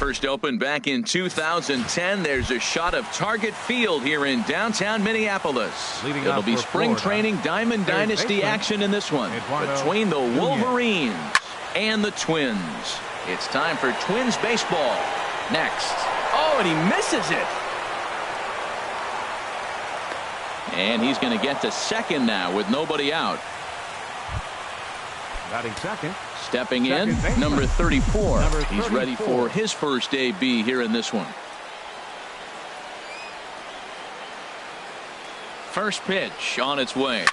First opened back in 2010. There's a shot of Target Field here in downtown Minneapolis. It'll be spring training Diamond Dynasty action in this one between the Wolverines and the Twins. It's time for Twins baseball. Next. Oh, and he misses it. And he's going to get to second now with nobody out. Batting second. Stepping in, number 34. He's ready for his first AB here in this one. First pitch on its way.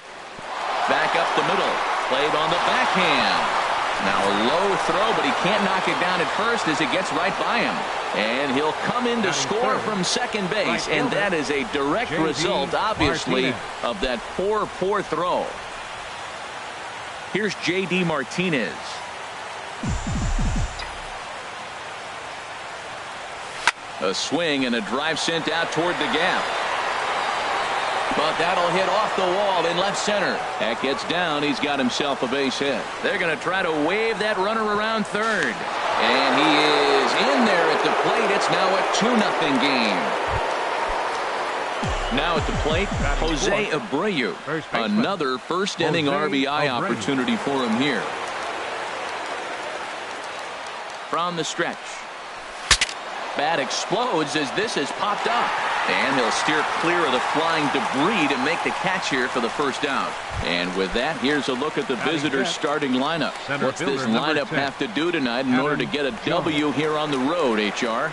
Back up the middle. Played on the backhand. Now a low throw, but he can't knock it down at first as it gets right by him. And he'll come in to score from second base. And that is a direct result, obviously, of that poor throw. Here's J.D. Martinez. A swing and a drive sent out toward the gap. But that'll hit off the wall in left center. That gets down. He's got himself a base hit. They're going to try to wave that runner around third. And he is in there at the plate. It's now a 2-0 game. Now at the plate, Jose Abreu. Another first inning RBI opportunity for him here. From the stretch. Bat explodes as this has popped up. And he'll steer clear of the flying debris to make the catch here for the first out. And with that, here's a look at the visitors' starting lineup. What's this lineup have to do tonight in order to get a W here on the road, HR?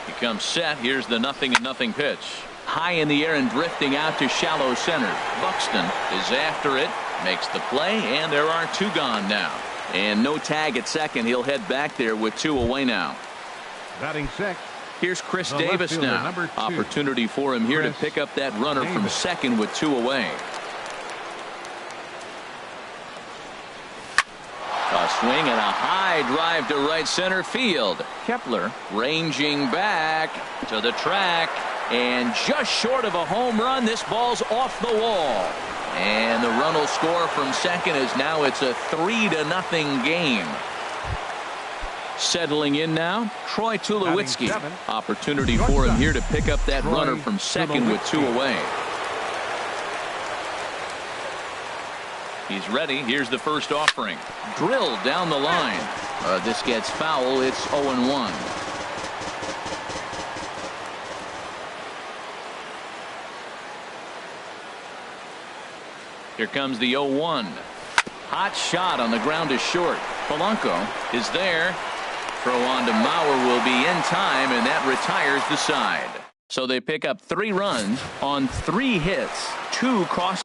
He comes set. Here's the 0-0 pitch. High in the air and drifting out to shallow center. Buxton is after it, makes the play, and there are two gone now. And no tag at second. He'll head back there with two away now. Batting sixth. Here's Chris Davis now. Opportunity for him here to pick up that runner from second with two away. A swing and a high drive to right center field. Kepler ranging back to the track, and just short of a home run. This ball's off the wall. And the run will score from second as now it's a 3-0 game. Settling in now, Troy Tulowitzki. Opportunity for him here to pick up that runner from second with two away. He's ready. Here's the first offering. Drilled down the line. This gets foul. It's 0-1. Here comes the 0-1. Hot shot on the ground is short. Polanco is there. Throw on to Mauer will be in time, and that retires the side. So they pick up 3 runs on 3 hits. 2 cross.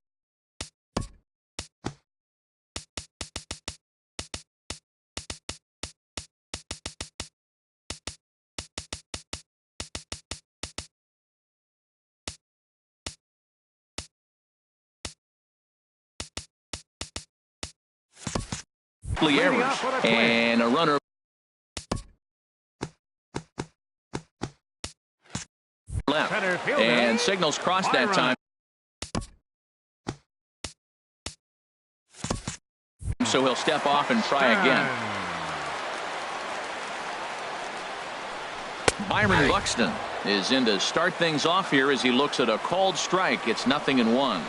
Errors and a runner left, and signals crossed that time, so he'll step off and try again. Byron Buxton is in to start things off here as he looks at a called strike. It's 0-1.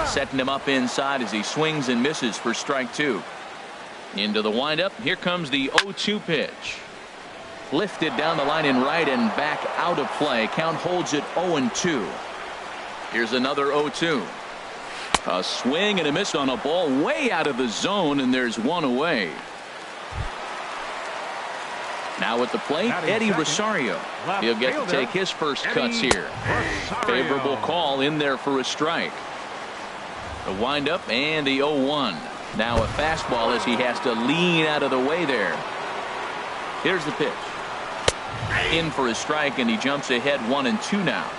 Setting him up inside as he swings and misses for strike 2. Into the windup. Here comes the 0-2 pitch. Lifted down the line in right and back out of play. Count holds it 0-2. Here's another 0-2. A swing and a miss on a ball way out of the zone, and there's one away. Now at the plate, Eddie Rosario. He'll get to take his first cuts here. Favorable call in there for a strike. The windup and the 0-1. Now a fastball as he has to lean out of the way there. Here's the pitch. In for a strike, and he jumps ahead 1-2 now.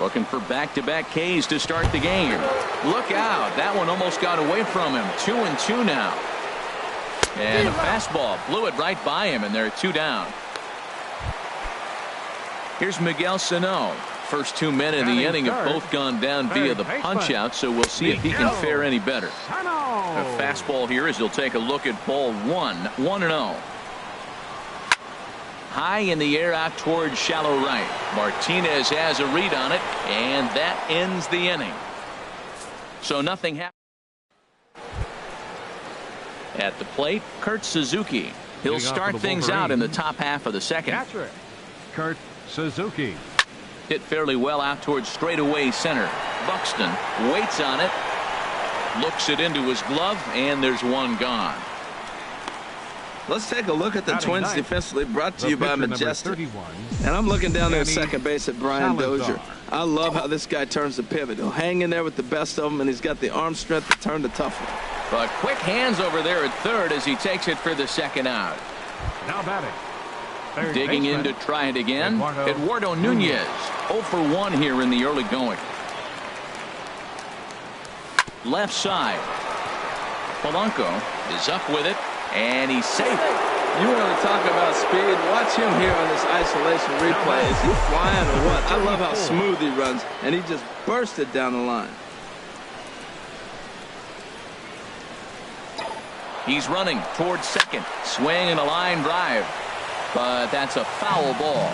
Looking for back-to-back Ks to start the game. Look out. That one almost got away from him. 2-2 now. And a fastball blew it right by him, and they're 2 down. Here's Miguel Sano. First 2 men in the inning have both gone down via the punch-out, so we'll see if he can fare any better. A fastball here as he'll take a look at ball 1. 1-0. high in the air out towards shallow right. Martinez has a read on it, and that ends the inning. So nothing happened. At the plate, Kurt Suzuki. He'll start things out in the top half of the second. Catcher, Kurt Suzuki. Hit fairly well out towards straightaway center. Buxton waits on it, looks it into his glove, and there's one gone. Let's take a look at the Twins defensively, brought to you by Majestic. And I'm looking down there at second base at Brian Dozier. I love how this guy turns the pivot. He'll hang in there with the best of them, and he's got the arm strength to turn the tough one. But quick hands over there at third as he takes it for the second out. Now batting. Digging in to try it again. Eduardo Nunez. 0 for 1 here in the early going. Left side. Polanco is up with it, and he's safe. You want to talk about speed? Watch him here on this isolation replay. Is he flying or what? I love how smooth he runs, and he just bursted down the line. He's running towards second. Swing and a line drive. But that's a foul ball.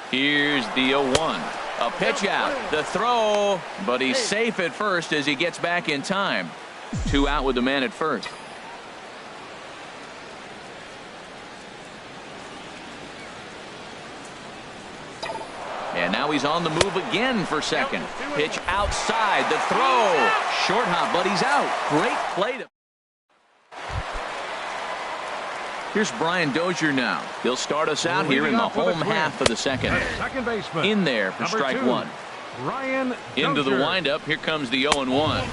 Here's the 0-1. A pitch out. The throw. But he's safe at first as he gets back in time. 2 out with the man at first. And now he's on the move again for second. Pitch outside. The throw. Short hop, but he's out. Great play. Here's Brian Dozier now. He'll start us out here in the home half of the second. In there for strike 1. Into the windup. Here comes the 0-1.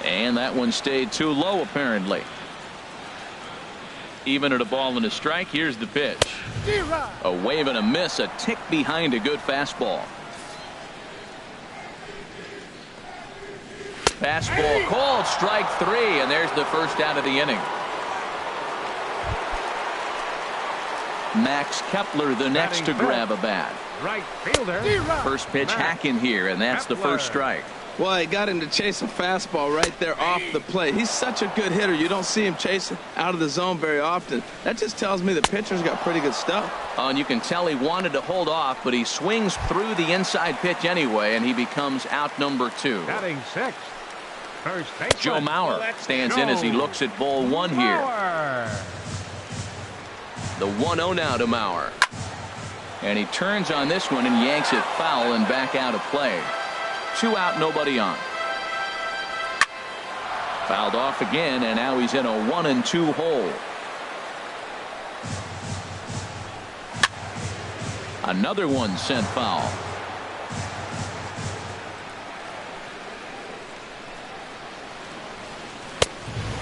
And that one stayed too low apparently. Even at a ball and a strike. Here's the pitch. A wave and a miss. A tick behind a good fastball. Fastball called. Strike 3. And there's the first out of the inning. Max Kepler the next to grab a bat. Right fielder. First pitch hacking here, and that's the first strike. Well, he got him to chase a fastball right there off the plate. He's such a good hitter. You don't see him chasing out of the zone very often. That just tells me the pitcher's got pretty good stuff. Oh, and you can tell he wanted to hold off, but he swings through the inside pitch anyway, and he becomes out number 2. Batting 6th. First baseman. Joe Mauer stands in as he looks at ball 1 here. The 1-0 now to Mauer. And he turns on this one and yanks it foul and back out of play. 2 out, nobody on. Fouled off again, and now he's in a 1-2 hole. Another one sent foul.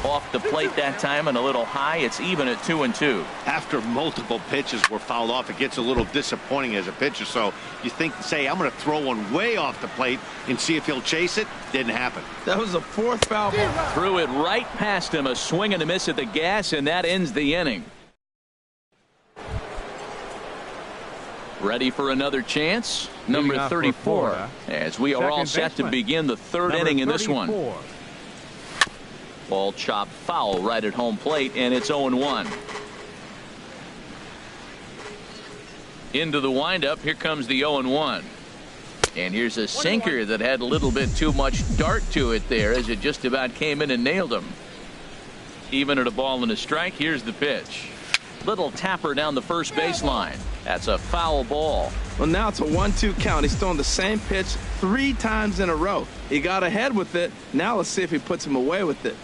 Off the plate that time and a little high. It's even at 2-2. After multiple pitches were fouled off, it gets a little disappointing as a pitcher. So you think, say, I'm going to throw one way off the plate and see if he'll chase it. Didn't happen. That was a 4th foul ball. Threw it right past him. A swing and a miss at the gas, and that ends the inning. Ready for another chance? Number 34. As we are all set to begin the third inning in this one. Ball chopped foul right at home plate, and it's 0-1. Into the windup. Here comes the 0-1. And here's a sinker that had a little bit too much dart to it there as it just about came in and nailed him. Even at a ball and a strike. Here's the pitch. Little tapper down the first baseline. That's a foul ball. Well, now it's a 1-2 count. He's thrown the same pitch 3 times in a row. He got ahead with it. Now let's see if he puts him away with it.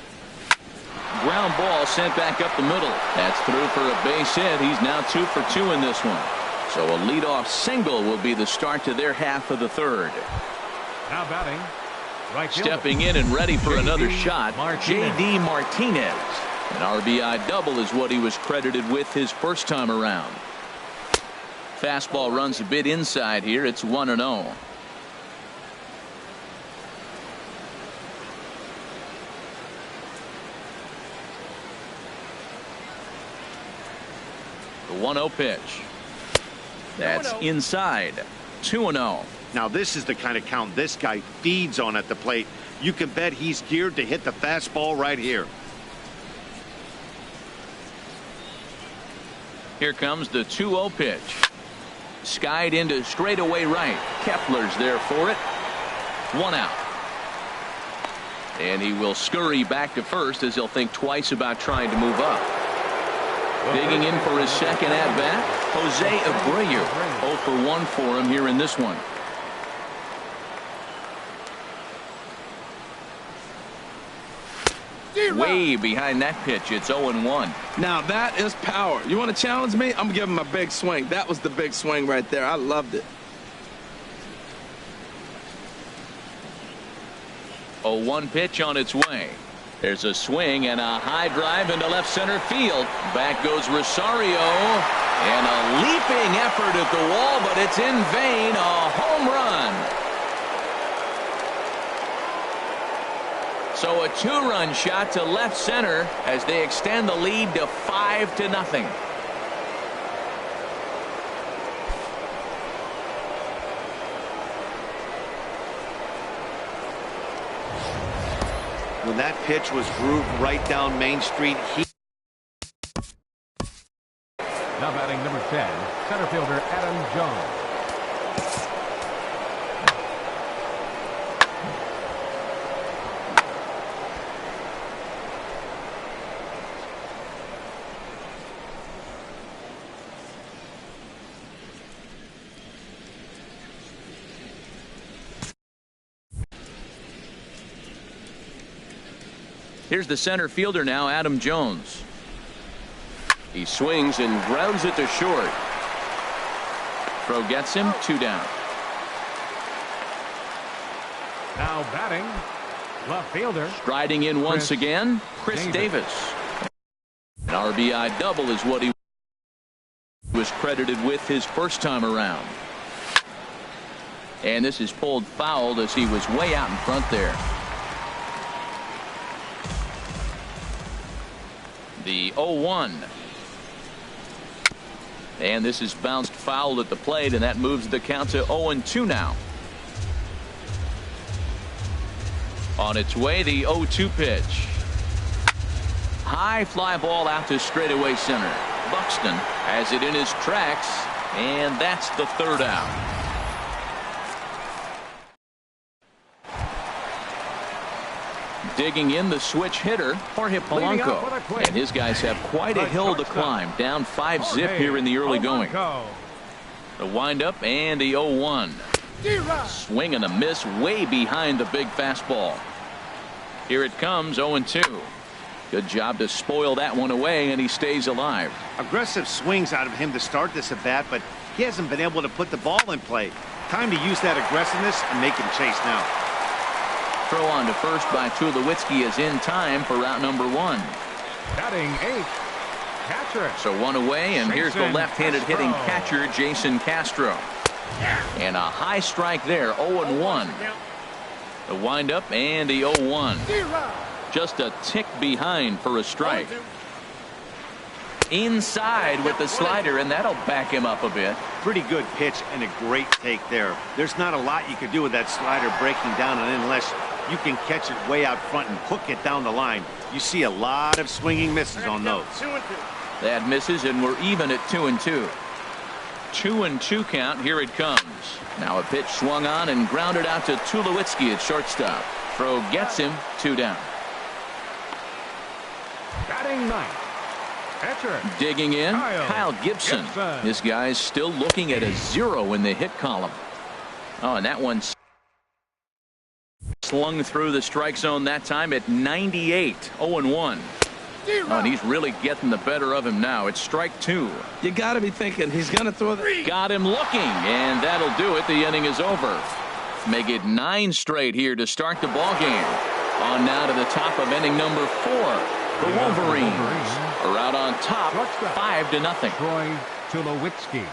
Ground ball sent back up the middle. That's through for a base hit. He's now 2 for 2 in this one. So a leadoff single will be the start to their half of the third. Now batting. Right stepping in and ready for another shot. J.D. Martinez. An RBI double is what he was credited with his first time around. Fastball runs a bit inside here. It's 1-0. The 1-0 pitch. That's inside. 2-0. Now, this is the kind of count this guy feeds on at the plate. You can bet he's geared to hit the fastball right here. Here comes the 2-0 pitch. Skied into straightaway right. Kepler's there for it. 1 out. And he will scurry back to first as he'll think twice about trying to move up. Digging in for his second at-bat, Jose Abreu. 0 for 1 for him here in this one. Way behind that pitch. It's 0-1. Now that is power. You want to challenge me? I'm going to give him a big swing. That was the big swing right there. I loved it. 0-1 pitch on its way. There's a swing and a high drive into left center field. Back goes Rosario. And a leaping effort at the wall, but it's in vain. A home run. So a 2-run shot to left center as they extend the lead to 5-0. When that pitch was grooved right down Main Street, Now batting number 10, center fielder Adam Jones. Here's the center fielder now, Adam Jones. He swings and grounds it to short. Throw gets him, 2 down. Now batting, left fielder. Striding in once again, Chris Davis. An RBI double is what he was credited with his first time around. And this is pulled foul as he was way out in front there. The 0-1. And this is bounced foul at the plate, and that moves the count to 0-2 now. On its way, the 0-2 pitch. High fly ball out to straightaway center. Buxton has it in his tracks, and that's the 3rd out. Digging in, the switch hitter, Jorge Polanco. And his guys have quite a hill to climb. Down 5-0 here in the early going. The windup and the 0-1. Swing and a miss way behind the big fastball. Here it comes, 0-2. Good job to spoil that one away, and he stays alive. aggressive swings out of him to start this at bat, but he hasn't been able to put the ball in play. Time to use that aggressiveness and make him chase now. Throw on to first by Tulowitzki is in time for route number 1. Batting 8, catcher. So 1 away, and here's the left-handed hitting catcher, Jason Castro. And a high strike there, 0-1. The windup and the 0-1. Just a tick behind for a strike. Inside with the slider, and that'll back him up a bit. Pretty good pitch and a great take there. There's not a lot you could do with that slider breaking down, and unless you can catch it way out front and hook it down the line, you see a lot of swinging misses on those. That misses, and we're even at 2-2. 2-2 count. Here it comes. Now a pitch swung on and grounded out to Tulowitzki at shortstop. Throw gets him, 2 down. Batting 9th. Catcher. Digging in, Kyle Gibson. This guy's still looking at a 0 in the hit column. Oh, and that one slung through the strike zone that time at 98. 0-1. Oh, and he's really getting the better of him now. It's strike 2. You got to be thinking he's going to throw the... Got him looking, and that'll do it. The inning is over. Make it 9 straight here to start the ball game. On now to the top of inning number 4. The Wolverines are out on top, 5-0. Troy Tulowitzki.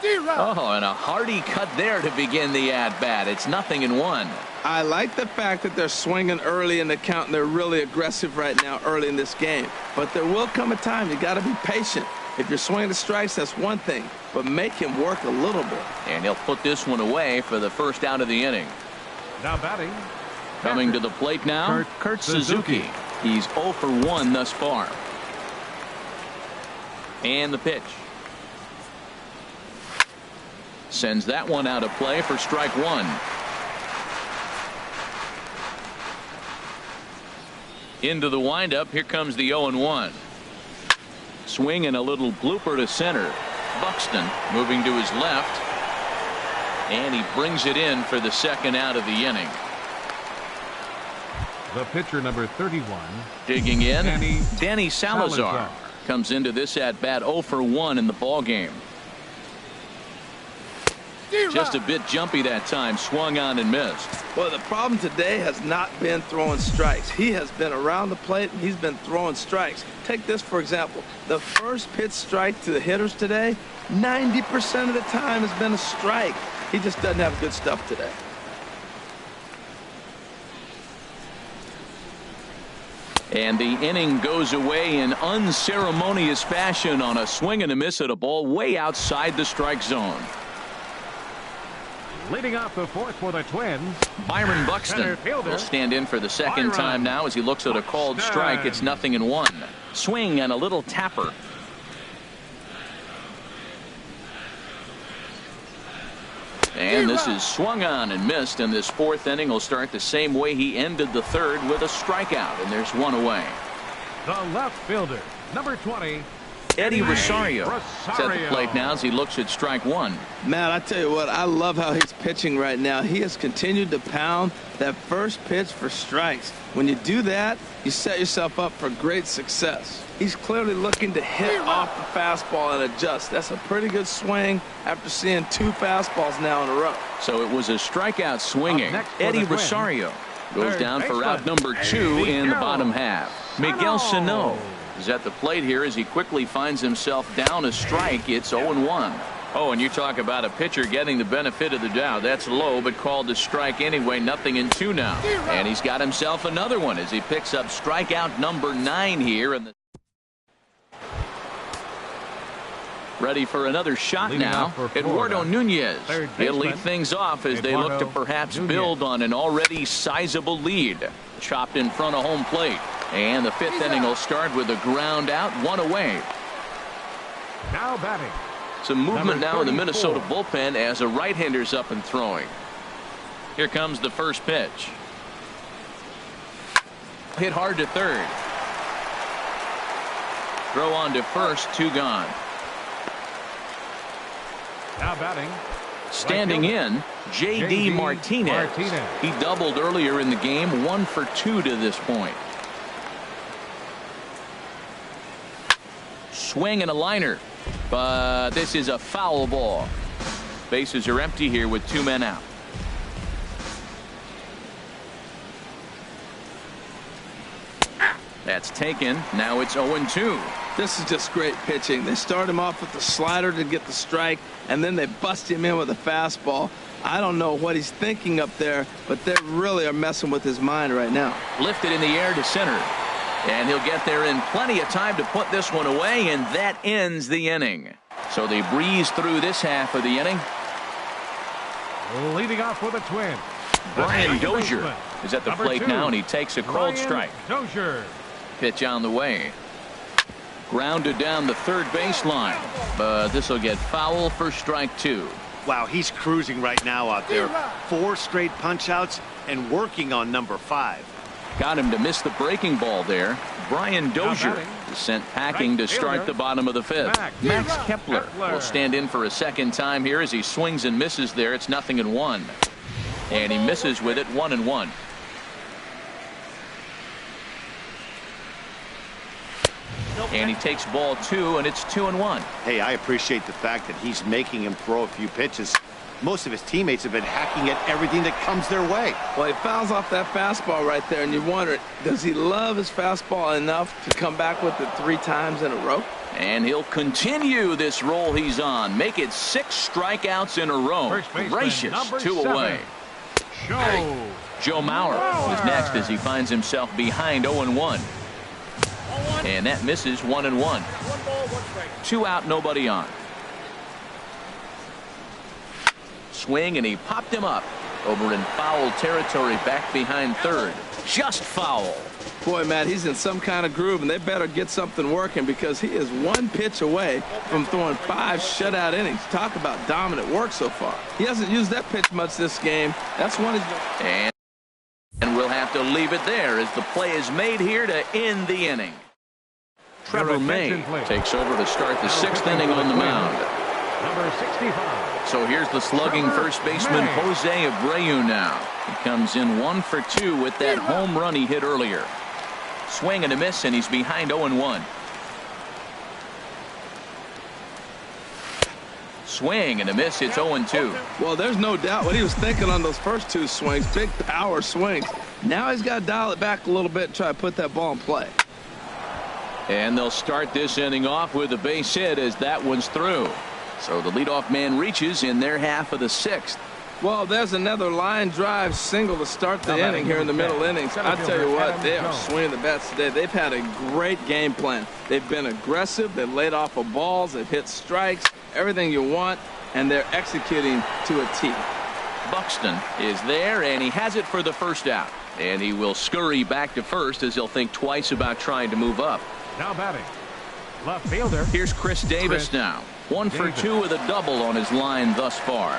Oh, and a hearty cut there to begin the at-bat. It's 0-1. I like the fact that they're swinging early in the count, and they're really aggressive right now early in this game. But there will come a time you got to be patient. If you're swinging the strikes, that's one thing, but make him work a little bit. And he'll put this one away for the first out of the inning. Now batting. Coming to the plate now, Kurt Suzuki. He's 0 for 1 thus far. And the pitch. Sends that one out of play for strike one. Into the windup. Here comes the 0-1. Swing and a little blooper to center. Buxton moving to his left. And he brings it in for the second out of the inning. The pitcher, number 31. Digging in, Danny Salazar comes into this at bat 0 for 1 in the ball game. Just a bit jumpy that time, swung on and missed. Well, the problem today has not been throwing strikes. He has been around the plate and he's been throwing strikes. Take this for example. The first pitch strike to the hitters today, 90% of the time has been a strike. He just doesn't have good stuff today. And the inning goes away in unceremonious fashion on a swing and a miss at a ball way outside the strike zone. Leading off the fourth for the Twins, Byron Buxton will stand in for the second time now as he looks at a called strike. It's 0-1. Swing and a little tapper. And this is swung on and missed, and this fourth inning will start the same way he ended the third with a strikeout, and there's one away. the left fielder, number 20, Eddie Rosario is at the plate now as he looks at strike one. Man, I tell you what, I love how he's pitching right now. He has continued to pound that first pitch for strikes. When you do that, you set yourself up for great success. He's clearly looking to hit off the fastball and adjust. That's a pretty good swing after seeing 2 fastballs now in a row. So it was a strikeout swinging. Eddie Rosario goes down for out number 2 in the bottom half. Miguel Sano is at the plate here as he quickly finds himself down a strike. It's 0-1. Oh, and you talk about a pitcher getting the benefit of the doubt. That's low, but called a strike anyway. 0-2 now. And he's got himself another one as he picks up strikeout number 9 here. And ready for another shot now. Eduardo Nunez. He'll lead things off as they look to perhaps build on an already sizable lead. Chopped in front of home plate. And the 5th inning will start with a ground out, 1 away. Now batting. Some movement now in the Minnesota bullpen as a right-hander's up and throwing. Here comes the first pitch. Hit hard to third. Throw on to first, 2 gone. Now batting. Standing in, J.D. Martinez. He doubled earlier in the game, 1 for 2 to this point. Swing and a liner, but this is a foul ball. Bases are empty here with 2 men out. That's taken. Now it's 0-2. This is just great pitching. They start him off with the slider to get the strike, and then they bust him in with a fastball. I don't know what he's thinking up there, but they really are messing with his mind right now. Lifted in the air to center. And he'll get there in plenty of time to put this one away, and that ends the inning. So they breeze through this half of the inning. Leading off for the Twins, Brian Dozier is at the plate now, and he takes a cold strike. Dozier. Pitch on the way. Grounded down the third baseline, but this will get foul for strike 2. Wow, he's cruising right now out there. 4 straight punch outs and working on number 5. Got him to miss the breaking ball there. Brian Dozier is sent packing to start the bottom of the 5th. Max Kepler will stand in for a second time here as he swings and misses there. It's 0-1. And he misses with it, 1-1. And he takes ball 2, and it's 2-1. Hey, I appreciate the fact that he's making him throw a few pitches. Most of his teammates have been hacking at everything that comes their way. Well, he fouls off that fastball right there, and you wonder, does he love his fastball enough to come back with it 3 times in a row? And he'll continue this roll he's on. Make it 6 strikeouts in a row. Gracious, 2 away. Joe Mauer is next as he finds himself behind 0-1. And that misses 1-1. 2 out, nobody on. Swing, and he popped him up. Over in foul territory, back behind third. Just foul. Boy, Matt, he's in some kind of groove, and they better get something working because he is 1 pitch away from throwing 5 shutout innings. Talk about dominant work so far. He hasn't used that pitch much this game. That's one he's... And we'll have to leave it there as the play is made here to end the inning. Trevor May takes over to start the 6th inning on the mound. Number 65. So here's the slugging first baseman Jose Abreu now. He comes in 1 for 2 with that home run he hit earlier. Swing and a miss, and he's behind 0-1. Swing and a miss. It's 0-2. Well, there's no doubt what he was thinking on those first 2 swings. Big power swings. Now he's got to dial it back a little bit and try to put that ball in play. And they'll start this inning off with a base hit as that one's through. So the leadoff man reaches in their half of the 6th. Well, there's another line drive single to start the inning here in the middle innings. I tell you what, they are swinging the bats today. They've had a great game plan. They've been aggressive. They've laid off of balls. They've hit strikes, everything you want, and they're executing to a T. Buxton is there, and he has it for the first out. And he will scurry back to first as he'll think twice about trying to move up. Now batting, left fielder. Here's Chris Davis now. 1 for 2 with a double on his line thus far.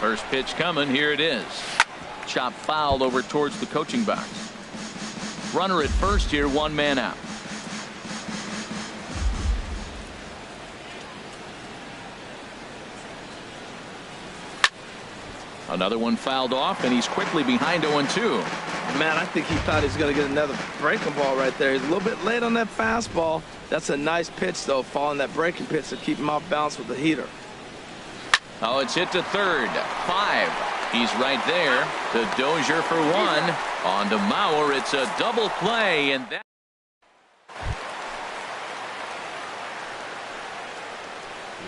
First pitch coming. Here it is. Chop fouled over towards the coaching box. Runner at first here, 1 man out. Another one fouled off, and he's quickly behind 0-2. Man, I think he thought he was going to get another breaking ball right there. He's a little bit late on that fastball. That's a nice pitch, though, following that breaking pitch to keep him off balance with the heater. Oh, it's hit to third. 5. He's right there. To Dozier for 1. On to Mauer. It's a double play, and that.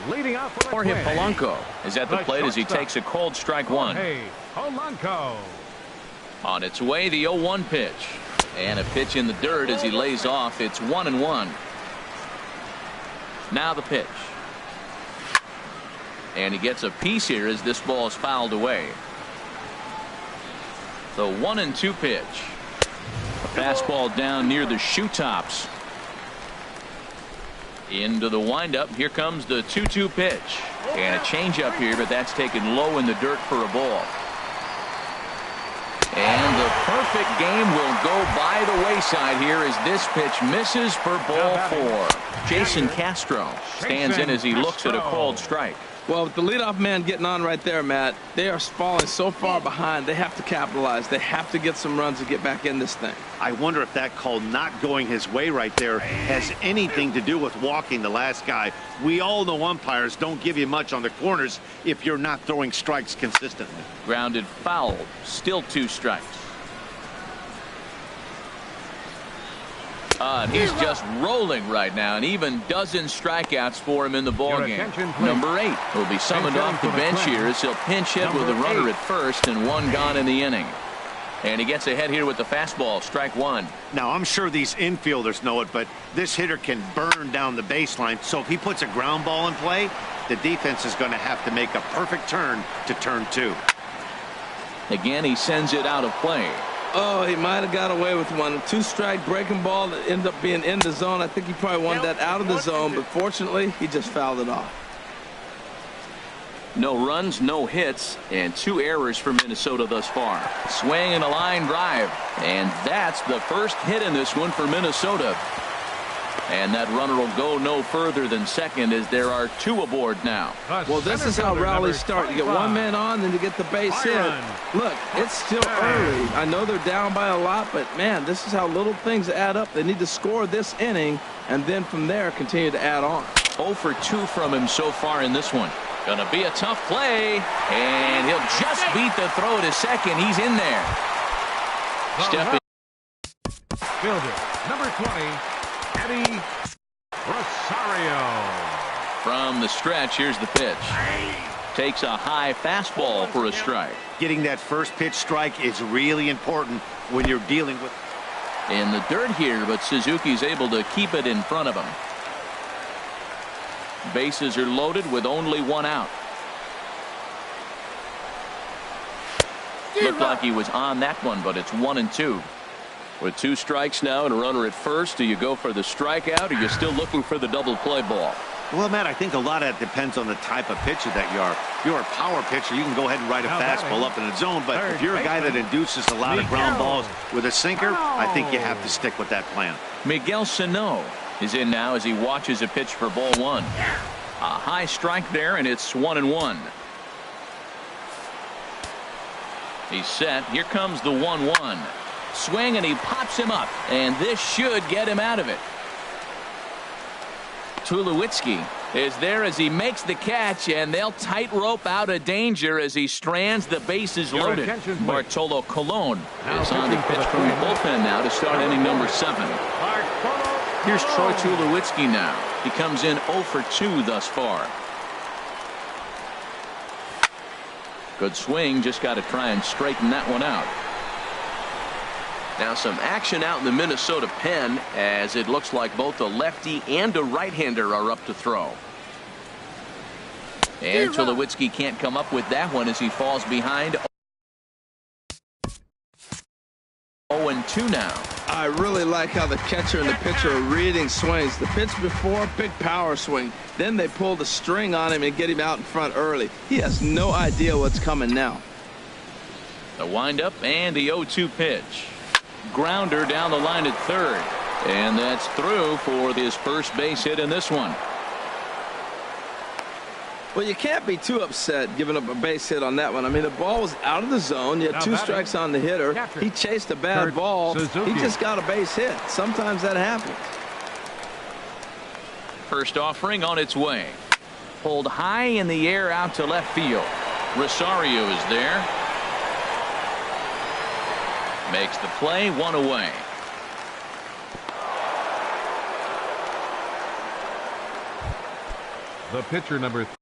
Leading off Jorge Polanco is at the plate as he takes a cold strike 1. Hey, Polanco. On its way, the 0-1 pitch. And a pitch in the dirt as he lays off. It's 1-1. Now the pitch. And he gets a piece here as this ball is fouled away. The 1-2 pitch. A fastball down near the shoe tops. Into the windup. Here comes the 2-2 pitch. And a changeup here, but that's taken low in the dirt for a ball. And the perfect game will go by the wayside here as this pitch misses for ball 4. Jason Castro stands in as he looks at a called strike. Well, with the leadoff man getting on right there, Matt, they are falling so far behind. They have to capitalize. They have to get some runs to get back in this thing. I wonder if that call not going his way right there has anything to do with walking the last guy. We all know umpires don't give you much on the corners if you're not throwing strikes consistently. Grounded foul. Still 2 strikes. He's just rolling right now, and even dozen strikeouts for him in the ballgame. Number 8 will be summoned off the bench here as he'll pinch hit with a runner at first and 1 gone in the inning. And he gets ahead here with the fastball, strike 1. Now, I'm sure these infielders know it, but this hitter can burn down the baseline. So if he puts a ground ball in play, the defense is going to have to make a perfect turn to turn 2. Again, he sends it out of play. Oh, he might have got away with one. A 2-strike breaking ball that ended up being in the zone. I think he probably wanted that out of the zone, but fortunately, he just fouled it off. No runs, no hits, and 2 errors for Minnesota thus far. Swing and a line drive, and that's the first hit in this one for Minnesota. And that runner will go no further than second as there are 2 aboard now. Well, this is how rallies start. You get 1 man on, then you get the base hit. Look, it's still early. I know they're down by a lot, but, man, this is how little things add up. They need to score this inning, and then from there continue to add on. 0 for 2 from him so far in this one. Going to be a tough play, and he'll just beat the throw to second. He's in there. Stepping. Fielder, number 20. Eddie Rosario. From the stretch, here's the pitch. Takes a high fastball for a strike. Getting that first pitch strike is really important when you're dealing with. In the dirt here, but Suzuki's able to keep it in front of him. Bases are loaded with only one out. Looked like he was on that one, but it's 1-2. With 2 strikes now and a runner at first, do you go for the strikeout or are you still looking for the double play ball? Well, Matt, I think a lot of that depends on the type of pitcher that you are. If you're a power pitcher, you can go ahead and ride a fastball up in the zone. But if you're a guy that induces a lot of ground balls with a sinker, I think you have to stick with that plan. Miguel Sano is in now as he watches a pitch for ball 1. A high strike there, and it's 1-1. He's set. Here comes the 1-1. Swing, and he pops him up, and this should get him out of it. Tulowitzki is there as he makes the catch, and they'll tightrope out of danger as he strands the bases loaded. Bartolo Colon is on the pitch from the bullpen now to start inning number 7. Here's Troy Tulowitzki now. He comes in 0 for 2 thus far. Good swing, just got to try and straighten that one out. Now some action out in the Minnesota pen as it looks like both a lefty and a right-hander are up to throw. And Tulowitzki can't come up with that one as he falls behind. 0-2 now. I really like how the catcher and the pitcher are reading swings. The pitch before, big power swing. Then they pull the string on him and get him out in front early. He has no idea what's coming now. The windup and the 0-2 pitch. Grounder down the line at third. And that's through for his first base hit in this one. Well, you can't be too upset giving up a base hit on that one. I mean, the ball was out of the zone. You had 2 strikes on the hitter. He chased a bad ball. He just got a base hit. Sometimes that happens. First offering on its way. Pulled high in the air out to left field. Rosario is there. Makes the play, 1 away. The pitcher number 3.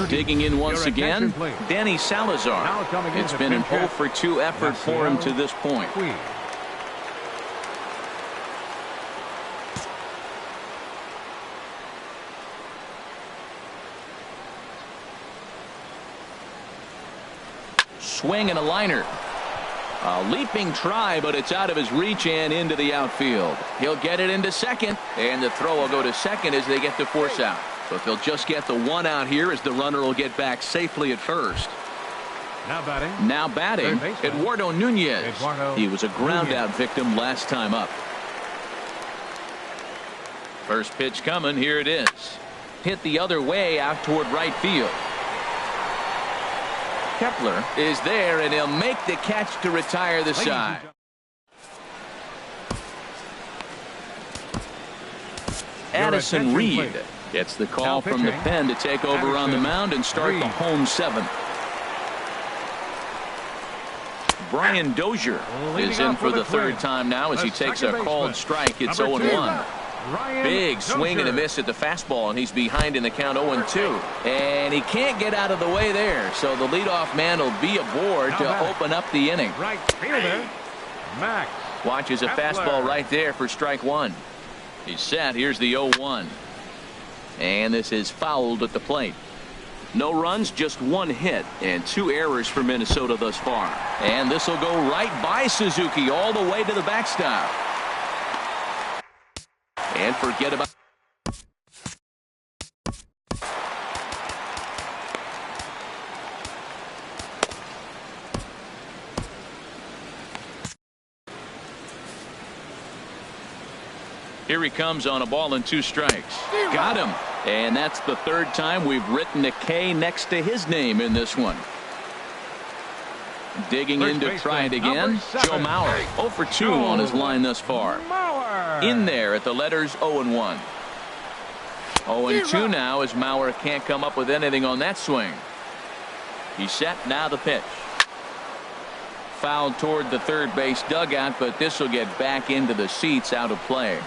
Digging in once again, Danny Salazar. It's been an 0 for 2 effort for him to this point. Swing and a liner. A leaping try, but it's out of his reach and into the outfield. He'll get it into second, and the throw will go to second as they get the force out. But they'll just get the 1 out here as the runner will get back safely at first. Now batting, Eduardo Nunez. He was a ground-out victim last time up. First pitch coming. Here it is. Hit the other way out toward right field. Kepler is there, and he'll make the catch to retire the side. Addison Reed gets the call from the pen to take over on the mound and start the home 7th. Brian Dozier is in for the 3rd time now as he takes a called strike. It's 0-1. Big swing and a miss at the fastball, and he's behind in the count 0-2. And he can't get out of the way there, so the leadoff man will be aboard to open up the inning. Right fielder, Max. Watches a fastball right there for strike 1. He's set. Here's the 0-1. And this is fouled at the plate. No runs, just 1 hit, and 2 errors for Minnesota thus far. And this will go right by Suzuki all the way to the backstop. And forget about. Here he comes on a ball and 2 strikes. Got him. And that's the 3rd time we've written a K next to his name in this one. Digging in to try it again. Joe Mauer 0 for 2 on his line thus far. In there at the letters 0-1. 0-2 now as Mauer can't come up with anything on that swing. He's set. Now the pitch. Fouled toward the 3rd base dugout, but this will get back into the seats out of play.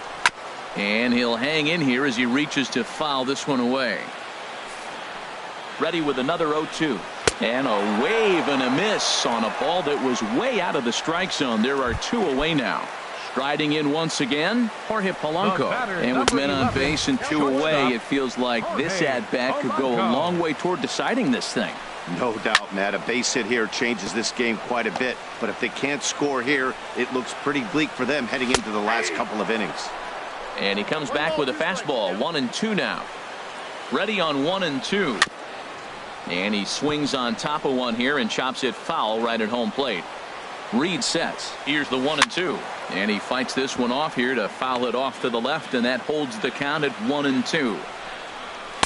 And he'll hang in here as he reaches to foul this one away. Ready with another 0-2. And a wave and a miss on a ball that was way out of the strike zone. There are 2 away now. Striding in once again, Jorge Polanco. And with men on base and 2 away, it feels like this at-bat could go a long way toward deciding this thing. No doubt, Matt. A base hit here changes this game quite a bit. But if they can't score here, it looks pretty bleak for them heading into the last couple of innings. And he comes back with a fastball. 1-2 now. Ready on 1-2. And he swings on top of one here and chops it foul right at home plate. Reed sets. Here's the 1-2. And he fights this one off here to foul it off to the left, and that holds the count at 1-2.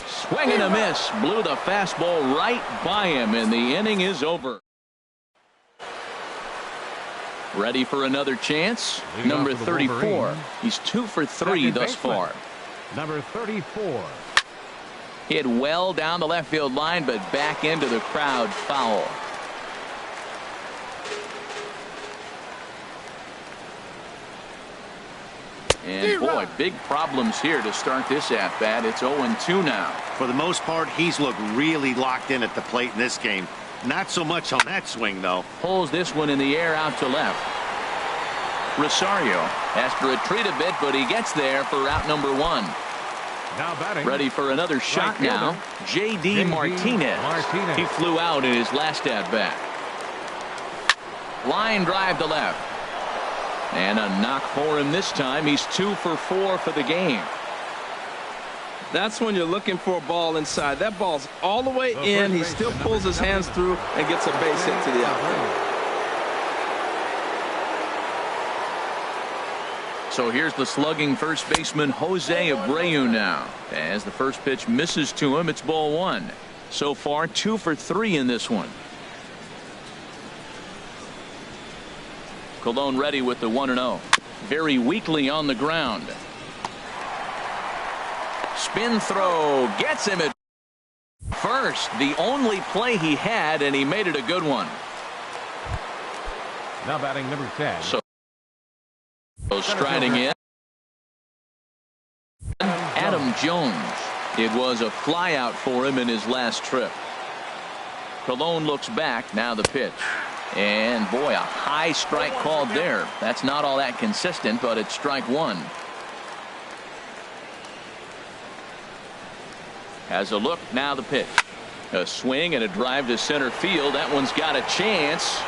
Swing and a miss. Blew the fastball right by him, and the inning is over. Ready for another chance. Number 34. He's 2 for 3 thus far. Number 34. Hit well down the left field line, but back into the crowd, foul. And boy, big problems here to start this at bat. It's 0-2 now. For the most part, he's looked really locked in at the plate in this game. Not so much on that swing, though. Pulls this one in the air out to left. Rosario has to retreat a bit, but he gets there for out number 1. Now batting. Ready for another shot now. J.D. Martinez. He flew out in his last at bat. Line drive to left. And a knock for him this time. He's 2 for 4 for the game. That's when you're looking for a ball inside. That ball's all the way in. He still pulls his hands through and gets a base hit to the outfield. So here's the slugging first baseman Jose Abreu now. As the first pitch misses to him, it's ball 1. So far 2 for 3 in this one. Colon ready with the 1-0. Very weakly on the ground. Spin throw gets him at first. The only play he had, and he made it a good one. Now batting number 10. So striding in. Adam Jones. It was a flyout for him in his last trip. Colon looks back. Now the pitch. And boy, a high strike called there. That's not all that consistent, but it's strike 1. Has a look. Now the pitch. A swing and a drive to center field. That one's got a chance.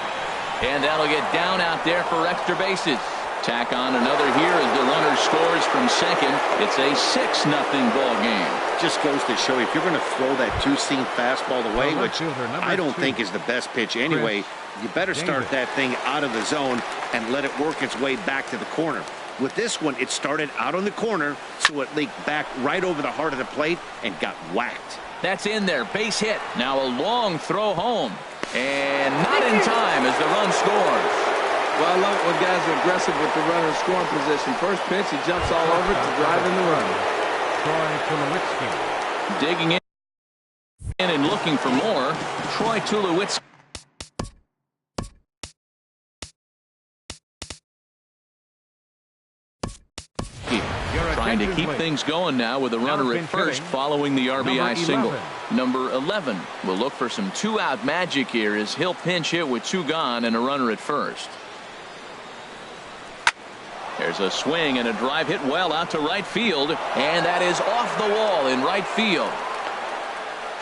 And that'll get down out there for extra bases. Tack on another here as the runner scores from second. It's a 6-0 ball game. Just goes to show you, if you're going to throw that two-seam fastball away, which I don't think is the best pitch anyway, you better start that thing out of the zone and let it work its way back to the corner. With this one, it started out on the corner, so it leaked back right over the heart of the plate and got whacked. That's in there. Base hit. Now a long throw home. And not in time as the run scores. Well, I love when guys are aggressive with the runner in scoring position. First pitch, he jumps all over it to drive in the run. Digging in and looking for more. Troy Tulowitzki. Trying to keep things going now with a runner at first following the RBI single. Number 11 will look for some 2-out magic here as he'll pinch hit with 2 gone and a runner at first. There's a swing and a drive hit well out to right field, and that is off the wall in right field.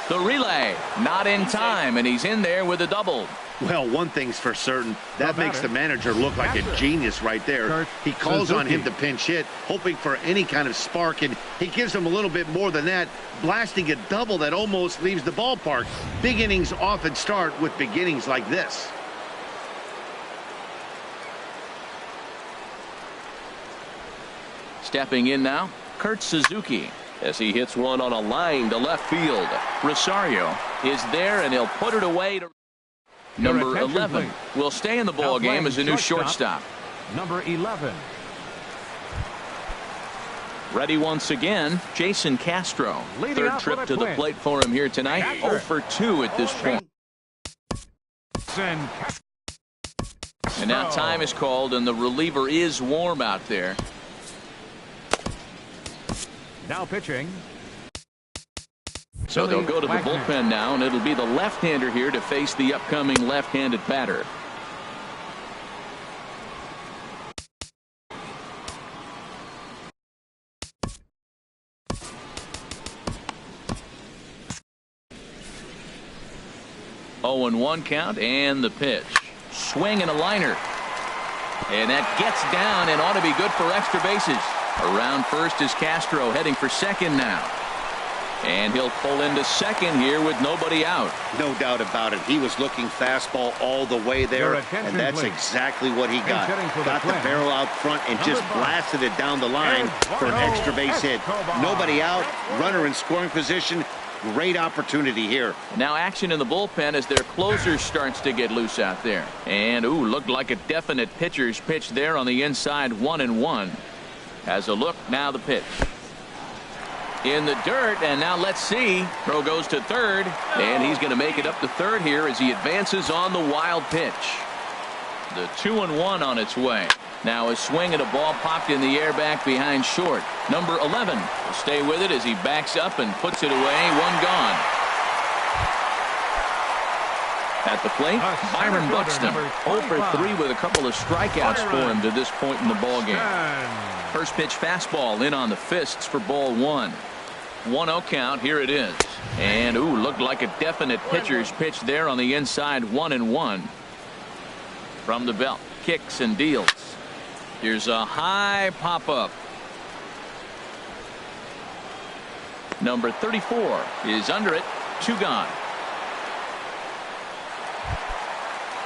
The relay not in time, and he's in there with a double. Well, one thing's for certain, that makes the manager look like a genius right there. He calls on him to pinch hit, hoping for any kind of spark, and he gives him a little bit more than that, blasting a double that almost leaves the ballpark. Big innings often start with beginnings like this. Stepping in now, Kurt Suzuki, as he hits one on a line to left field. Rosario is there, and he'll put it away to number 11. Will stay in the ball game as a new shortstop. Number 11. Ready once again, Jason Castro. Third trip to the plate for him here tonight. 0 for 2 at this point. And now time is called, and the reliever is warm out there. Now pitching. So they'll go to the bullpen now, and it'll be the left-hander here to face the upcoming left-handed batter. Oh, and 1 count, and the pitch. Swing and a liner. And that gets down and ought to be good for extra bases. Around first is Castro, heading for second now. And he'll pull into second here with nobody out. No doubt about it. He was looking fastball all the way there, and that's exactly what he got. Got the barrel out front and just blasted it down the line for an extra base hit. Nobody out, runner in scoring position. Great opportunity here. Now action in the bullpen as their closer starts to get loose out there. And, ooh, looked like a definite pitcher's pitch there on the inside, 1-1. Has a look, now the pitch. In the dirt, and now let's see. Throw goes to third, and he's going to make it up to third here as he advances on the wild pitch. The 2-1 on its way. Now a swing and a ball popped in the air back behind short. Number 11 will stay with it as he backs up and puts it away. 1 gone. At the plate, Byron Buxton. 0 for 3 with a couple of strikeouts for him to this point in the ballgame. First pitch fastball in on the fists for ball 1. 1-0 count. Here it is. And, ooh, looked like a definite pitcher's pitch there on the inside. 1-1. From the belt. Kicks and deals. Here's a high pop-up. Number 34 is under it. 2 gone.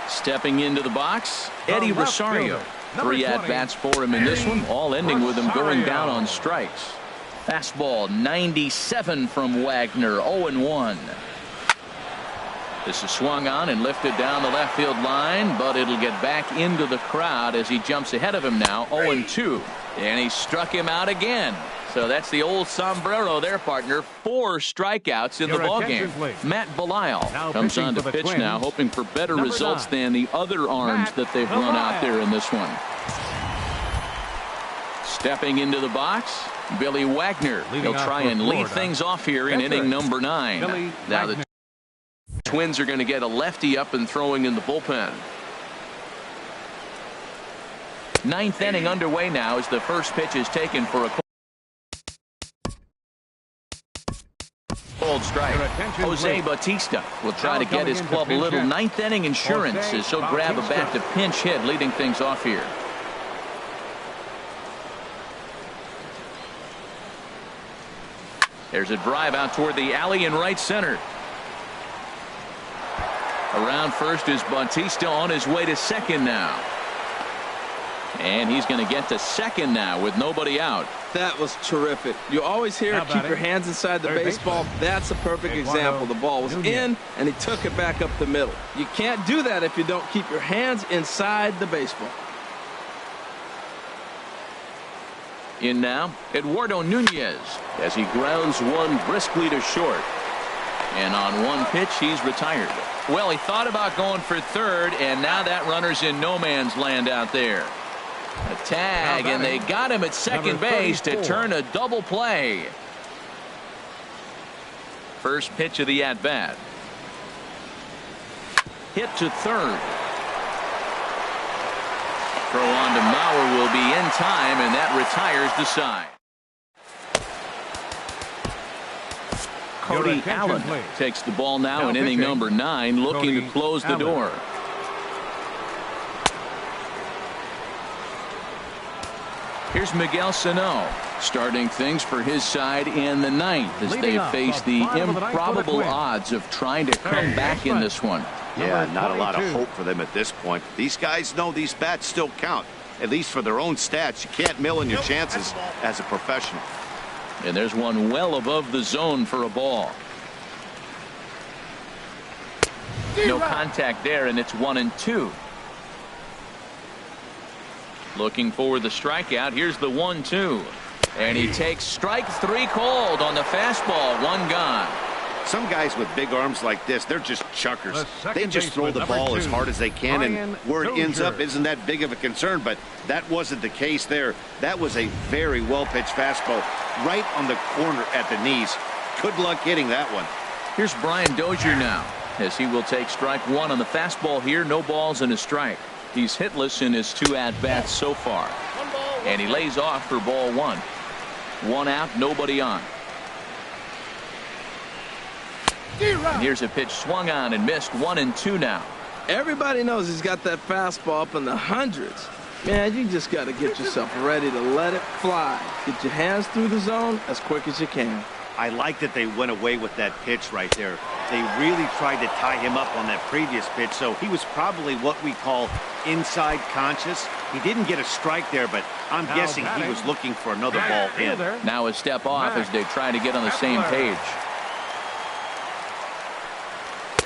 Stepping into the box, Eddie Rosario. 3 at-bats for him in this one, all ending with him going down on strikes. Fastball 97 from Wagner. 0-1. This is swung on and lifted down the left field line, but it'll get back into the crowd as he jumps ahead of him now. 0-2. And he struck him out again. So that's the old sombrero there, partner. 4 strikeouts in the ballgame. Matt Belisle comes on to pitch now, hoping for better results than the other arms that they've run out there in this one. Stepping into the box, Billy Wagner. He'll try and lead things off here in inning number 9. Now the Twins are going to get a lefty up and throwing in the bullpen. 9th inning underway now as the first pitch is taken for a cold strike. Jose Bautista will try to get his club a little 9th inning insurance as he'll grab a bat to pinch hit, leading things off here. There's a drive out toward the alley in right center. Around first is Bautista on his way to second now. And he's going to get to second now with nobody out. That was terrific. You always hear keep your hands inside the baseball. That's a perfect example. The ball was in, and he took it back up the middle. You can't do that if you don't keep your hands inside the baseball. In now, Eduardo Nunez as he grounds one briskly to short. And on one pitch, he's retired. Well, he thought about going for third, and now that runner's in no man's land out there. A tag, and they got him at second base to turn a double play. First pitch of the at-bat. Hit to third. Throw on to Mauer will be in time, and that retires the side. Cody Allen takes the ball now in inning number 9, looking to close the door. Here's Miguel Sano starting things for his side in the 9th as they face the improbable odds of trying to come back in this one. Yeah, not a lot of hope for them at this point. These guys know these bats still count, at least for their own stats. You can't mill in your chances as a professional. And there's one well above the zone for a ball. No contact there, and it's 1-2. Looking for the strikeout. Here's the 1-2. And he takes strike 3 cold on the fastball. 1 gone. Some guys with big arms like this, they're just chuckers. They just throw the ball as hard as they can, and where it ends up isn't that big of a concern, but that wasn't the case there. That was a very well-pitched fastball right on the corner at the knees. Good luck hitting that one. Here's Brian Dozier now, as he will take strike one on the fastball here. No balls and a strike. He's hitless in his 2 at-bats so far. And he lays off for ball 1. 1 out, nobody on. And here's a pitch swung on and missed. 1-2 now. Everybody knows he's got that fastball up in the hundreds. Man, you just got to get yourself ready to let it fly. Get your hands through the zone as quick as you can. I like that they went away with that pitch right there. They really tried to tie him up on that previous pitch, so he was probably what we call inside conscious. He didn't get a strike there, but I'm guessing he was looking for another ball in. Now a step off as they try to get on the same page.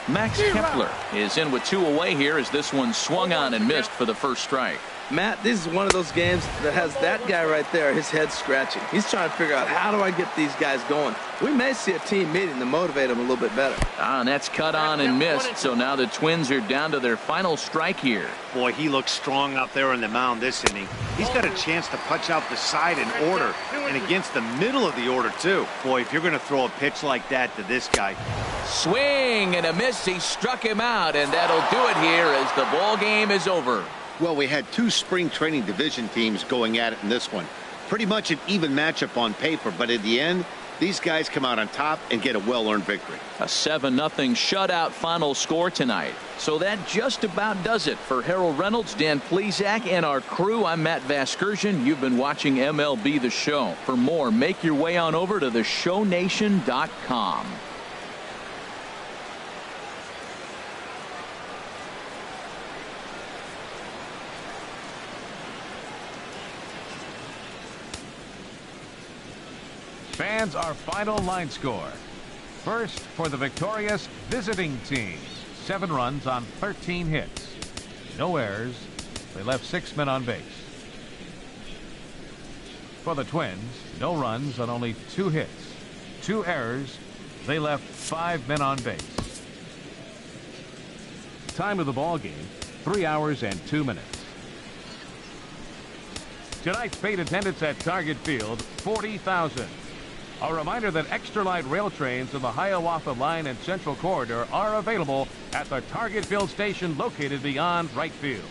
Max Kepler is in with 2 away here as this one swung on and missed for the first strike. Matt, this is one of those games that has that guy right there, his head scratching. He's trying to figure out, how do I get these guys going? We may see a team meeting to motivate them a little bit better. And that's cut on and missed, so now the Twins are down to their final strike here. Boy, he looks strong out there on the mound this inning. He's got a chance to punch out the side in order, and against the middle of the order, too. Boy, if you're going to throw a pitch like that to this guy. Swing and a miss. He struck him out, and that'll do it here as the ball game is over. Well, we had 2 spring training division teams going at it in this one. Pretty much an even matchup on paper, but in the end, these guys come out on top and get a well-earned victory. A 7-0 shutout final score tonight. So that just about does it for Harold Reynolds, Dan Plesac, and our crew. I'm Matt Vasgersian. You've been watching MLB The Show. For more, make your way on over to theshownation.com. Fans, our final line score. First, for the victorious visiting team, 7 runs on 13 hits. No errors. They left 6 men on base. For the Twins, no runs on only 2 hits. 2 errors. They left 5 men on base. Time of the ball game, 3 hours and 2 minutes. Tonight's paid attendance at Target Field, 40,000. A reminder that extra light rail trains in the Hiawatha Line and Central Corridor are available at the Target Field station located beyond right field.